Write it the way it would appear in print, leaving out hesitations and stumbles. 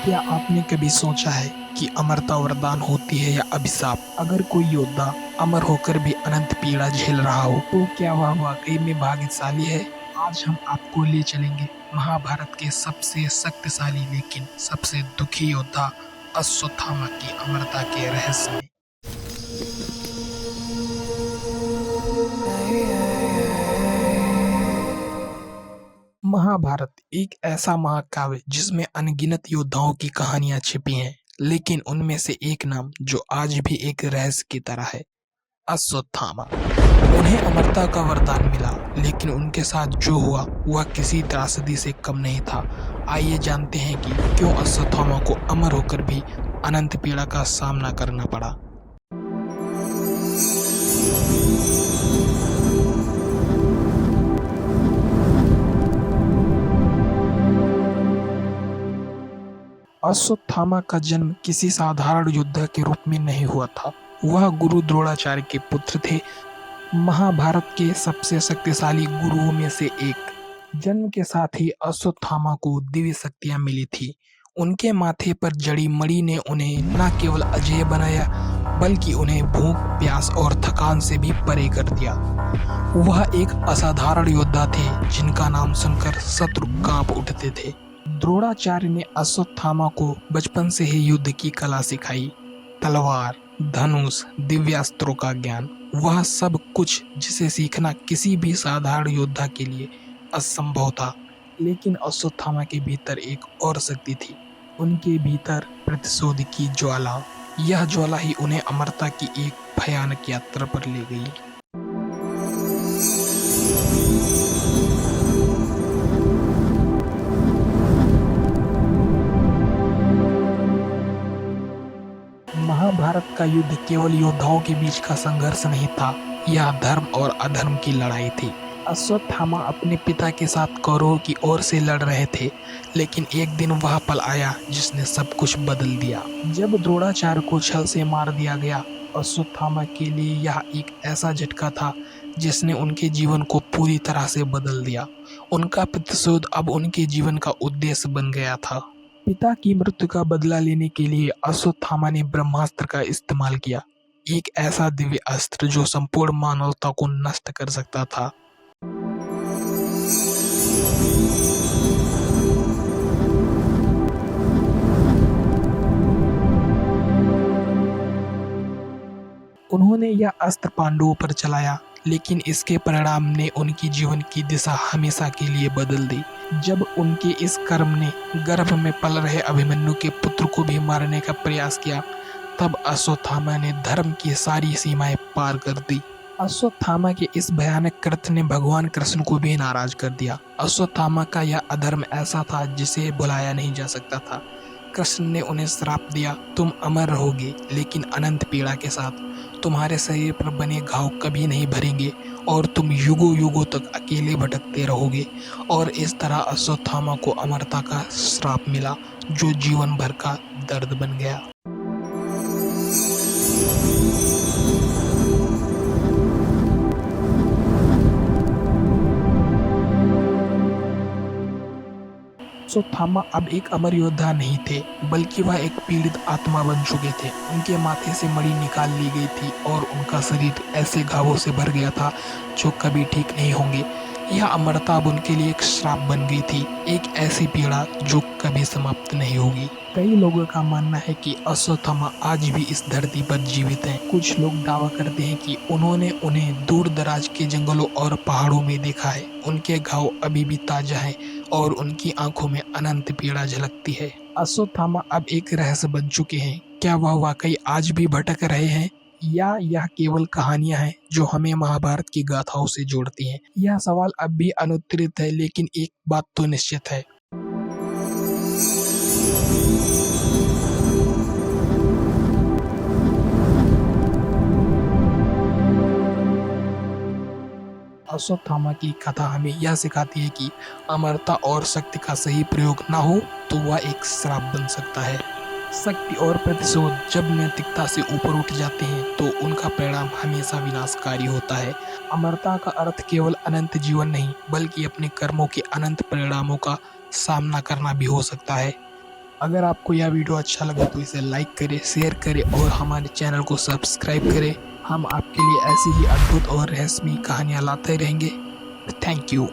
क्या आपने कभी सोचा है कि अमरता वरदान होती है या अभिशाप? अगर कोई योद्धा अमर होकर भी अनंत पीड़ा झेल रहा हो तो क्या वह वाकई में भाग्यशाली है? आज हम आपको ले चलेंगे महाभारत के सबसे शक्तिशाली लेकिन सबसे दुखी योद्धा अश्वत्थामा की अमरता के रहस्य में। महाभारत एक ऐसा महाकाव्य जिसमें अनगिनत योद्धाओं की कहानियां छिपी हैं, लेकिन उनमें से एक नाम जो आज भी एक रहस्य की तरह है, अश्वत्थामा। उन्हें अमरता का वरदान मिला, लेकिन उनके साथ जो हुआ वह किसी त्रासदी से कम नहीं था। आइए जानते हैं कि क्यों अश्वत्थामा को अमर होकर भी अनंत पीड़ा का सामना करना पड़ा। अश्वत्थामा का जन्म किसी साधारण योद्धा के रूप में नहीं हुआ था। वह गुरु द्रोणाचार्य के पुत्र थे, महाभारत के सबसे शक्तिशाली गुरुओं में से एक। जन्म के साथ ही अश्वत्थामा को दिव्य शक्तियां मिली थी। उनके माथे पर जड़ी मणि ने उन्हें न केवल अजेय बनाया, बल्कि उन्हें भूख, प्यास और थकान से भी परे कर दिया। वह एक असाधारण योद्धा थे जिनका नाम सुनकर शत्रु कांप उठते थे। द्रोणाचार्य ने अश्वत्थामा को बचपन से ही युद्ध की कला सिखाई। तलवार, धनुष, दिव्यास्त्रों का ज्ञान, वह सब कुछ जिसे सीखना किसी भी साधारण योद्धा के लिए असंभव था। लेकिन अश्वत्थामा के भीतर एक और शक्ति थी, उनके भीतर प्रतिशोध की ज्वाला। यह ज्वाला ही उन्हें अमरता की एक भयानक यात्रा पर ले गई। महाभारत का युद्ध केवल योद्धाओं के बीच का संघर्ष नहीं था, यह धर्म और अधर्म की लड़ाई थी। अश्वत्थामा अपने पिता के साथ कौरवों की ओर से लड़ रहे थे, लेकिन एक दिन वह पल आया जिसने सब कुछ बदल दिया। जब द्रोणाचार्य को छल से मार दिया गया, अश्वत्थामा के लिए यह एक ऐसा झटका था जिसने उनके जीवन को पूरी तरह से बदल दिया। उनका प्रतिशोध अब उनके जीवन का उद्देश्य बन गया था। पिता की मृत्यु का बदला लेने के लिए अश्वत्थामा ने ब्रह्मास्त्र का इस्तेमाल किया, एक ऐसा दिव्य अस्त्र जो संपूर्ण मानवता को नष्ट कर सकता था। उन्होंने यह अस्त्र पांडवों पर चलाया, लेकिन इसके परिणाम ने उनकी जीवन की दिशा हमेशा के लिए बदल दी। जब उनके इस कर्म ने गर्भ में पल रहे अभिमन्यु के पुत्र को भी मारने का प्रयास किया, तब अश्वत्थामा ने धर्म की सारी सीमाएं पार कर दी। अश्वत्थामा के इस भयानक कृत्य ने भगवान कृष्ण को भी नाराज कर दिया। अश्वत्थामा का यह अधर्म ऐसा था जिसे भुलाया नहीं जा सकता था। कृष्ण ने उन्हें श्राप दिया, तुम अमर रहोगे, लेकिन अनंत पीड़ा के साथ। तुम्हारे शरीर पर बने घाव कभी नहीं भरेंगे और तुम युगों युगों तक अकेले भटकते रहोगे। और इस तरह अश्वत्थामा को अमरता का श्राप मिला, जो जीवन भर का दर्द बन गया। अश्वत्थामा अब एक अमर योद्धा नहीं थे, बल्कि वह एक पीड़ित आत्मा बन चुके थे। उनके माथे से मणि निकाल ली गई थी और उनका शरीर ऐसे घावों से भर गया था जो कभी ठीक नहीं होंगे। यह अमरता अब उनके लिए एक श्राप बन गई थी, एक ऐसी पीड़ा जो कभी समाप्त नहीं होगी। कई लोगों का मानना है कि अश्वत्थामा आज भी इस धरती पर जीवित हैं। कुछ लोग दावा करते हैं कि उन्होंने उन्हें दूर दराज के जंगलों और पहाड़ों में देखा है। उनके घाव अभी भी ताजा हैं और उनकी आंखों में अनंत पीड़ा झलकती है। अश्वत्थामा अब एक रहस्य बन चुके हैं। क्या वह वाकई आज भी भटक रहे हैं, या यह केवल कहानियां हैं जो हमें महाभारत की गाथाओं से जोड़ती हैं? यह सवाल अब भी अनुत्तरित है, लेकिन एक बात तो निश्चित है, अश्वत्थामा की कथा हमें यह सिखाती है कि अमरता और शक्ति का सही प्रयोग ना हो तो वह एक श्राप बन सकता है। शक्ति और प्रतिशोध जब नैतिकता से ऊपर उठ जाते हैं तो उनका परिणाम हमेशा विनाशकारी होता है। अमरता का अर्थ केवल अनंत जीवन नहीं, बल्कि अपने कर्मों के अनंत परिणामों का सामना करना भी हो सकता है। अगर आपको यह वीडियो अच्छा लगे तो इसे लाइक करें, शेयर करें और हमारे चैनल को सब्सक्राइब करें। हम आपके लिए ऐसी ही अद्भुत और रहस्यमयी कहानियाँ लाते रहेंगे। Thank you.